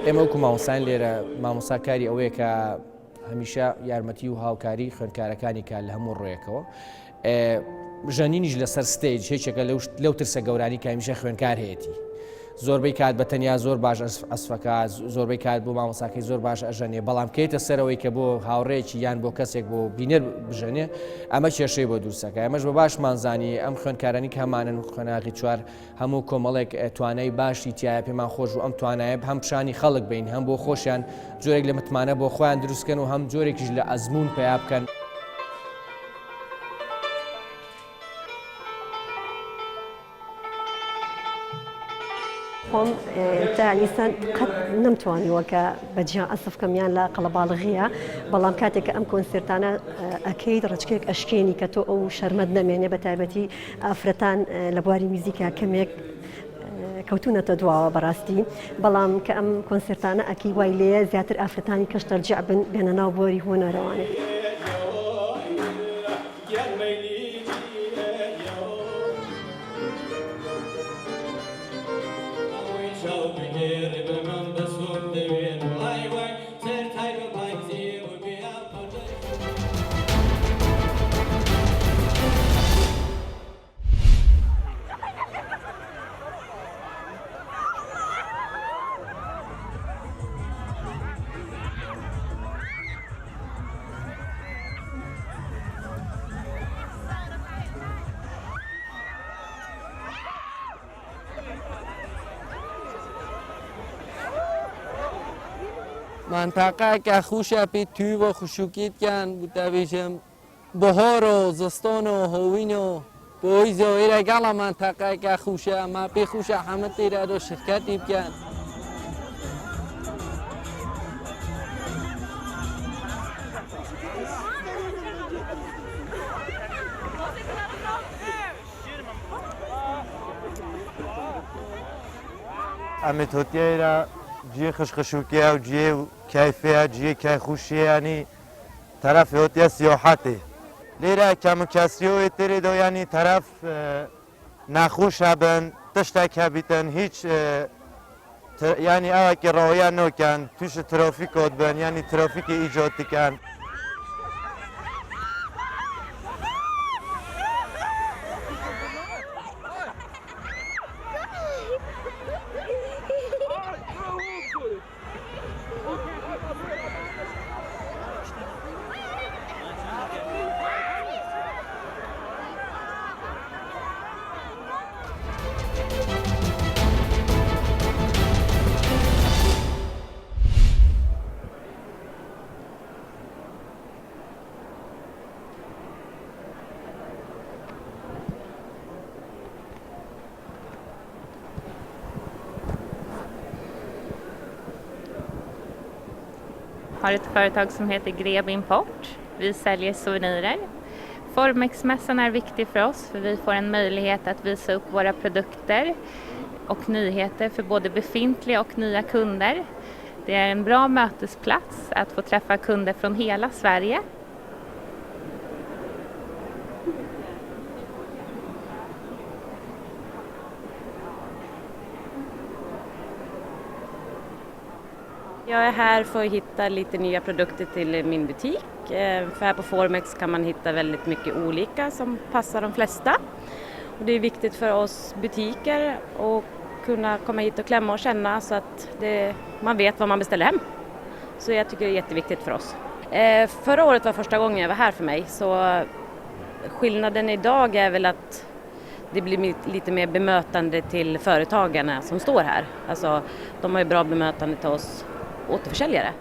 ئێمە وەکو مامۆسایان لێرە مامۆساکاری ئەوەیە کە هەمیشە یارمەتی و هاوکاری خوێندکارەکانی کار لە هەموو ڕۆیەکەوە ژەنینیش لەسەر ستێج هیچێکە لەو ترسە گەورانی کە هەمیشە خوێندکار هەیەی زۆربەی کات بە تەنیا زۆر باش ئەسفەکە زۆربەی کات بۆ مامۆساکەی زۆر باش ئەژەنێ بەڵام کەیتە سەرەوەی کە بۆ هاوڕێکی یان بۆ کەسێک بۆ بینەر بژەنێ ئەمە کێشەی بۆ دوورسەکە ئەمەش بە باشمانزانی ئەم خوێندکارانی کە هەمانن خوێناغی چوار هەموو کۆمەڵێک توانای باشی تایە پێمان خۆش و ئەم توانایە هەم پیشانی خەڵک بین هەم بۆ خۆشیان جۆرێک لە متمانە بۆ خۆیان دروستکەن و هەم جۆرێکیش لە ئەزمون پیا بکەن. تاعیسان قەت نەمتوانیوە کە بەجیا ئەسف کەمیان لە قەڵەباڵغیە بەڵام کاتێک کە ئەم کۆنسرتانە ئەکەیت ڕچکێک ئەشکێنی کە تۆ ئەو شەرمەت نەمێنێ بە تایبەتی ئافرەتان لە بواری میوزیکا کەمێک کەوتونەتە دواوە بەڕاستی بەڵام کە ئەم کۆنسرتانە ئەکی وای لێ زیاتر ئافرەتانی کەشتەرجع بن بێنە ناو بۆری هۆنەرەوانێت. منطقه که خوش پی توی و خشوکیت کن بوده بیشم بهار و زستان و هوین و بویز و ایره گل منطقه که خوشه ما پی خوشه همه تیره رو شرکتی بکن. امت هتیره جیه خشخشوکیه و جیه کیفیه جیه که خوشیه یعنی طرف هتیه سیاحته لیره کم کسیوی تری دو یعنی طرف نخوش هبن تشتک هبیتن هیچ یعنی اوه که راویه نوکن توش ترافیک هد بن یعنی ترافیک ایجاد کن. Har ett företag som heter Greb Import. Vi säljer souvenirer. Formexmässan är viktig för oss för vi får en möjlighet att visa upp våra produkter och nyheter för både befintliga och nya kunder. Det är en bra mötesplats att få träffa kunder från hela Sverige. Jag är här för att hitta lite nya produkter till min butik. För här på Formex kan man hitta väldigt mycket olika som passar de flesta. Och det är viktigt för oss butiker att kunna komma hit och klämma och känna så att man vet vad man beställer hem. Så jag tycker det är jätteviktigt för oss. Förra året var första gången jag var här för mig. Så skillnaden idag är väl att det blir lite mer bemötande till företagarna som står här. Alltså, de har ju bra bemötande till oss återförsäljare.